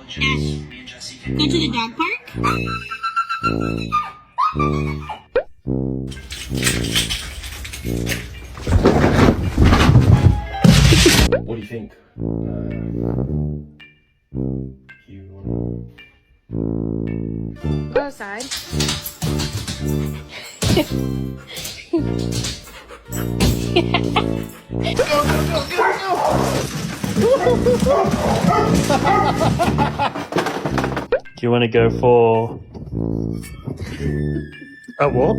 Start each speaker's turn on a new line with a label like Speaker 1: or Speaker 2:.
Speaker 1: Go to the dog park?
Speaker 2: What do you think?
Speaker 3: Go outside.
Speaker 4: Do you want to go for a walk?